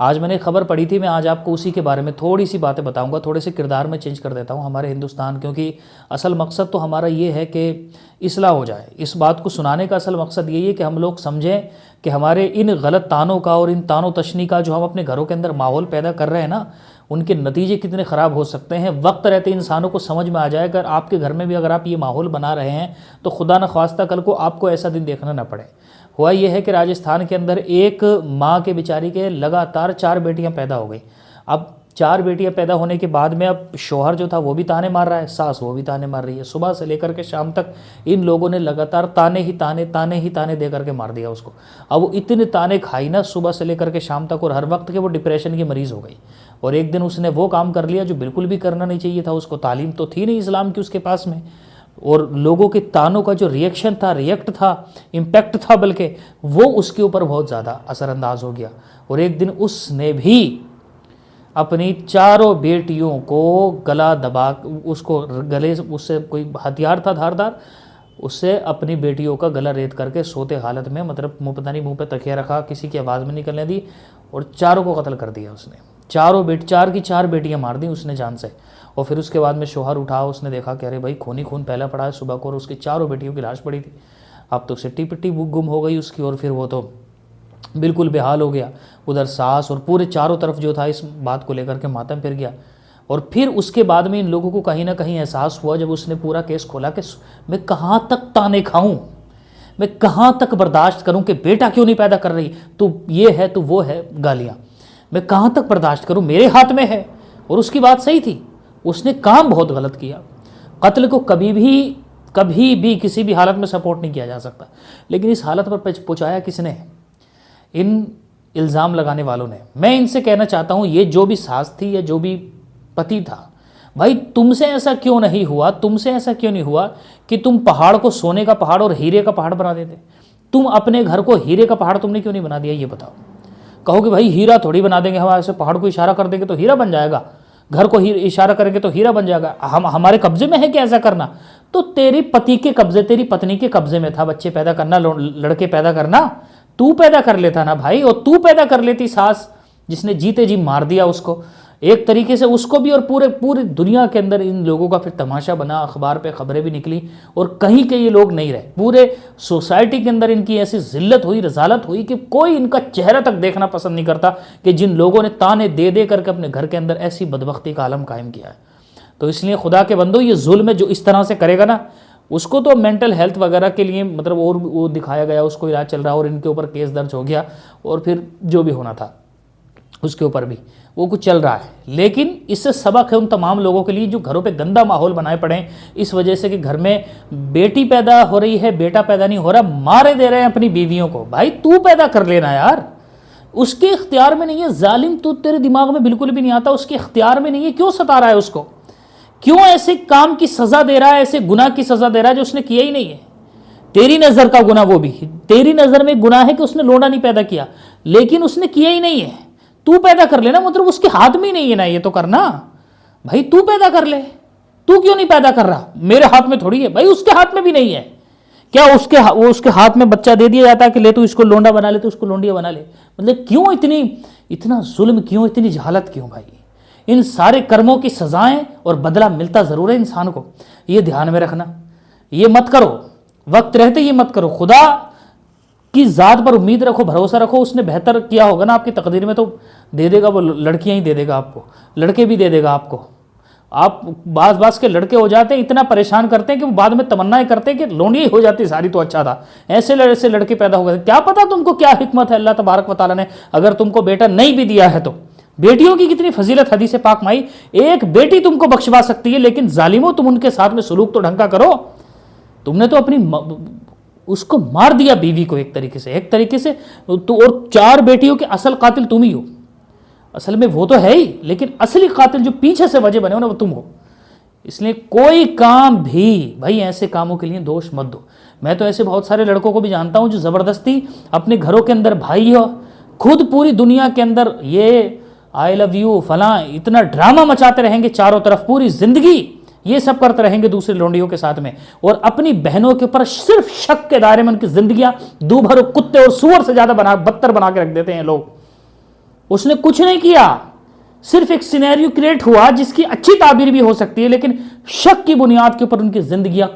आज मैंने खबर पढ़ी थी, मैं आज आपको उसी के बारे में थोड़ी सी बातें बताऊंगा, थोड़े से किरदार में चेंज कर देता हूं हमारे हिंदुस्तान, क्योंकि असल मकसद तो हमारा ये है कि इस्लाह हो जाए। इस बात को सुनाने का असल मकसद यही है कि हम लोग समझें कि हमारे इन गलत तानों का और इन तानों तशनी का जो हम अपने घरों के अंदर माहौल पैदा कर रहे हैं ना, उनके नतीजे कितने ख़राब हो सकते हैं। वक्त रहते इंसानों को समझ में आ जाए, अगर आपके घर में भी अगर आप ये माहौल बना रहे हैं तो खुदा न ख्वास्ता कल को आपको ऐसा दिन देखना ना पड़े। हुआ ये है कि राजस्थान के अंदर एक माँ के बेचारी के लगातार 4 बेटियां पैदा हो गई। अब 4 बेटियां पैदा होने के बाद में अब शौहर जो था वो भी ताने मार रहा है, सास वो भी ताने मार रही है। सुबह से लेकर के शाम तक इन लोगों ने लगातार ताने दे करके मार दिया उसको। अब वो इतने ताने खाई ना सुबह से लेकर के शाम तक, और हर वक्त के वो डिप्रेशन की मरीज़ हो गई। और एक दिन उसने वो काम कर लिया जो बिल्कुल भी करना नहीं चाहिए था। उसको तालीम तो थी नहीं इस्लाम की उसके पास में, और लोगों के तानों का जो रिएक्शन था, रिएक्ट था, इम्पैक्ट था, बल्कि वो उसके ऊपर बहुत ज़्यादा असरअंदाज हो गया। और एक दिन उसने भी अपनी 4 बेटियों को गला दबा, उसको गले उससे कोई हथियार था धारदार, उससे अपनी बेटियों का गला रेत करके सोते हालत में, मतलब मुँह पता नहीं मुँह पे तकिया रखा, किसी की आवाज़ में निकलने दी, और 4 को कत्ल कर दिया उसने। 4 की 4 बेटियां मार दी उसने जान से। और फिर उसके बाद में शौहर उठा, उसने देखा कि अरे भाई खून ही खून पहला पड़ा है सुबह को, और उसकी 4 बेटियों की लाश पड़ी थी। अब तो सिट्टी पिट्टी गुम हो गई उसकी, और फिर वो तो बिल्कुल बेहाल हो गया। उधर सास और पूरे चारों तरफ जो था इस बात को लेकर के मातम फिर गया। और फिर उसके बाद में इन लोगों को कहीं ना कहीं एहसास हुआ जब उसने पूरा केस खोला कि मैं कहाँ तक ताने खाऊं, मैं कहाँ तक बर्दाश्त करूं कि बेटा क्यों नहीं पैदा कर रही, तो ये है तो वो है, गालियाँ मैं कहाँ तक बर्दाश्त करूं, मेरे हाथ में है। और उसकी बात सही थी, उसने काम बहुत गलत किया। कत्ल को कभी भी किसी भी हालत में सपोर्ट नहीं किया जा सकता, लेकिन इस हालत पर पहुँचाया किसने? इन इल्ज़ाम लगाने वालों ने। मैं इनसे कहना चाहता हूँ, ये जो भी सास थी या जो भी पति था, भाई तुमसे ऐसा क्यों नहीं हुआ, तुमसे ऐसा क्यों नहीं हुआ कि तुम पहाड़ को सोने का पहाड़ और हीरे का पहाड़ बना देते? तुम अपने घर को हीरे का पहाड़ तुमने क्यों नहीं बना दिया, ये बताओ। कहोगे भाई हीरा थोड़ी बना देंगे हम, ऐसे पहाड़ को इशारा कर देंगे तो हीरा बन जाएगा, घर को इशारा करेंगे तो हीरा बन जाएगा, हमारे कब्जे में है क्या ऐसा करना? तो तेरे पति के कब्जे, तेरी पत्नी के कब्जे में था बच्चे पैदा करना, लड़के पैदा करना। तू पैदा कर लेता ना भाई, और तू पैदा कर लेती सास जिसने जीते जी मार दिया उसको एक तरीके से, उसको भी। और पूरी दुनिया के अंदर इन लोगों का फिर तमाशा बना, अखबार पे खबरें भी निकली, और कहीं के ये लोग नहीं रहे। पूरे सोसाइटी के अंदर इनकी ऐसी जिल्लत हुई, रजालत हुई कि कोई इनका चेहरा तक देखना पसंद नहीं करता कि जिन लोगों ने ताने दे दे करके अपने घर के अंदर ऐसी बदबख्ती का आलम कायम किया है। तो इसलिए खुदा के बंदो, ये जुल्म जो इस तरह से करेगा ना, उसको तो मेंटल हेल्थ वगैरह के लिए मतलब और वो दिखाया गया, उसको इलाज चल रहा, और इनके ऊपर केस दर्ज हो गया, और फिर जो भी होना था उसके ऊपर भी वो कुछ चल रहा है। लेकिन इससे सबक है उन तमाम लोगों के लिए जो घरों पे गंदा माहौल बनाए पड़े हैं इस वजह से कि घर में बेटी पैदा हो रही है, बेटा पैदा नहीं हो रहा, मारे दे रहे हैं अपनी बीवियों को। भाई तू पैदा कर लेना यार, उसके इख्तियार में नहीं है। जालिम तू, तेरे दिमाग में बिल्कुल भी नहीं आता, उसके इख्तियार में नहीं है, क्यों सता रहा है उसको? क्यों ऐसे काम की सजा दे रहा है, ऐसे गुनाह की सजा दे रहा है जो उसने किया ही नहीं है? तेरी नजर का गुनाह, वो भी तेरी नजर में गुनाह है कि उसने लोंडा नहीं पैदा किया, लेकिन उसने किया ही नहीं है। तू पैदा कर लेना, मतलब उसके हाथ में ही नहीं है ना ये तो करना। भाई तू पैदा कर ले, तू क्यों नहीं पैदा कर रहा? मेरे हाथ में थोड़ी है भाई, उसके हाथ में भी नहीं है क्या? उसके हाथ में बच्चा दे दिया जाता है कि ले तू इसको लोंडा बना ले, तो उसको लोंडिया बना ले। मतलब क्यों इतना जुल्म, क्यों इतनी जहालत, क्यों भाई? इन सारे कर्मों की सजाएं और बदला मिलता जरूर है इंसान को, ये ध्यान में रखना। ये मत करो, वक्त रहते ये मत करो। खुदा की ज़ात पर उम्मीद रखो, भरोसा रखो, उसने बेहतर किया होगा ना आपकी तकदीर में तो दे देगा। वो लड़कियां ही दे देगा आपको, लड़के भी दे देगा आपको। आप बास के लड़के हो जाते हैं, इतना परेशान करते हैं कि वो बाद में तमन्नाएं करते हैं कि लोंडी हो जाती सारी तो अच्छा था, ऐसे लड़के पैदा हो गए। क्या पता तुमको क्या हिकमत है अल्लाह तबारक व तआला ने, अगर तुमको बेटा नहीं भी दिया है तो। बेटियों की कितनी फजीलत हदीस पाक माई, एक बेटी तुमको बख्शवा सकती है, लेकिन जालिमो तुम उनके साथ में सलूक तो ढंग का करो। तुमने तो अपनी उसको मार दिया बीवी को एक तरीके से तो। और 4 बेटियों के असल कातिल तुम ही हो। असल में वो तो है ही, लेकिन असली कातिल जो पीछे से वजह बने हो ना, वो तुम हो। इसलिए कोई काम भी भाई ऐसे कामों के लिए दोष मत दो। मैं तो ऐसे बहुत सारे लड़कों को भी जानता हूं जो ज़बरदस्ती अपने घरों के अंदर, भाई हो खुद पूरी दुनिया के अंदर ये आई लव यू फलां इतना ड्रामा मचाते रहेंगे चारों तरफ, पूरी जिंदगी ये सब करते रहेंगे दूसरे लोंडियों के साथ में, और अपनी बहनों के ऊपर सिर्फ शक के दायरे में उनकी जिंदगियां दूभर कुत्ते और सुअर से ज्यादा बदतर बना के रख देते हैं लोग। उसने कुछ नहीं किया, सिर्फ एक सिनेरियो क्रिएट हुआ जिसकी अच्छी ताबीर भी हो सकती है, लेकिन शक की बुनियाद के ऊपर उनकी जिंदगियां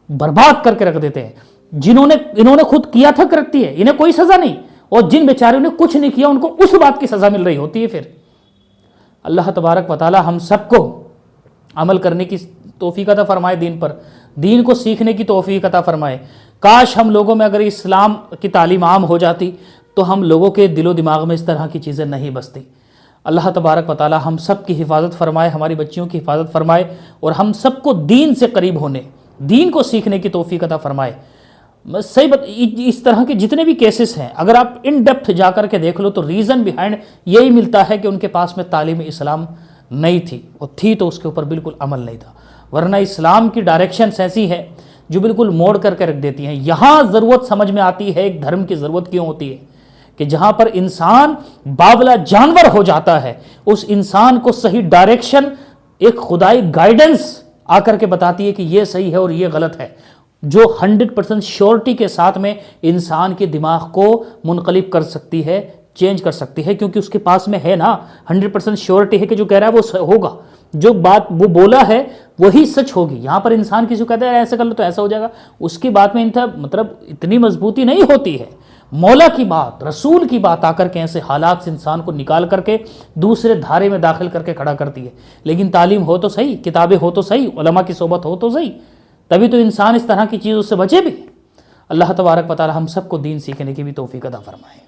बर्बाद करके रख देते हैं। इन्होंने खुद किया था करती है, इन्हें कोई सजा नहीं, और जिन बेचारों ने कुछ नहीं किया उनको उस बात की सजा मिल रही होती है। फिर अल्लाह तबारक व तआला हम सबको अमल करने की तौफीक अता फरमाए, दीन पर, दीन को सीखने की तौफीक अता फरमाए। काश हम लोगों में अगर इस्लाम की तालीम आम हो जाती तो हम लोगों के दिलो दिमाग में इस तरह की चीज़ें नहीं बसती। अल्लाह तबारक व तआला हम सब की हिफाजत फरमाए, हमारी बच्चियों की हिफाजत फरमाए, और हम सबको दीन से करीब होने, दीन को सीखने की तौफीक अता फरमाए। इस तरह के जितने भी केसेस हैं, अगर आप इन डेप्थ जा कर के देख लो तो रीज़न बिहाइंड यही मिलता है कि उनके पास में तालीम इस्लाम नहीं थी, और थी तो उसके ऊपर बिल्कुल अमल नहीं था। वरना इस्लाम की डायरेक्शंस ऐसी है जो बिल्कुल मोड़ करके रख देती हैं। यहाँ ज़रूरत समझ में आती है एक धर्म की ज़रूरत क्यों होती है, कि जहाँ पर इंसान बावला जानवर हो जाता है, उस इंसान को सही डायरेक्शन, एक खुदाई गाइडेंस आकर के बताती है कि ये सही है और ये गलत है, जो 100% श्योरिटी के साथ में इंसान के दिमाग को मुनकलिब कर सकती है, चेंज कर सकती है, क्योंकि उसके पास में है ना 100% श्योरिटी है कि जो कह रहा है वो होगा, जो बात वो बोला है वही सच होगी। यहाँ पर इंसान किसी को कहता है ऐसे कर लो तो ऐसा हो जाएगा, उसकी बात में मतलब इतनी मजबूती नहीं होती है। मौला की बात, रसूल की बात आकर के ऐसे हालात से इंसान को निकाल करके दूसरे धारे में दाखिल करके खड़ा करती है। लेकिन तालीम हो तो सही, किताबें हो तो सही, उलमा की सोबत हो तो सही, तभी तो इंसान इस तरह की चीज़ों से बचे भी। अल्लाह तबारक व तआला हम सबको दीन सीखने की भी तौफीक अता फरमाए।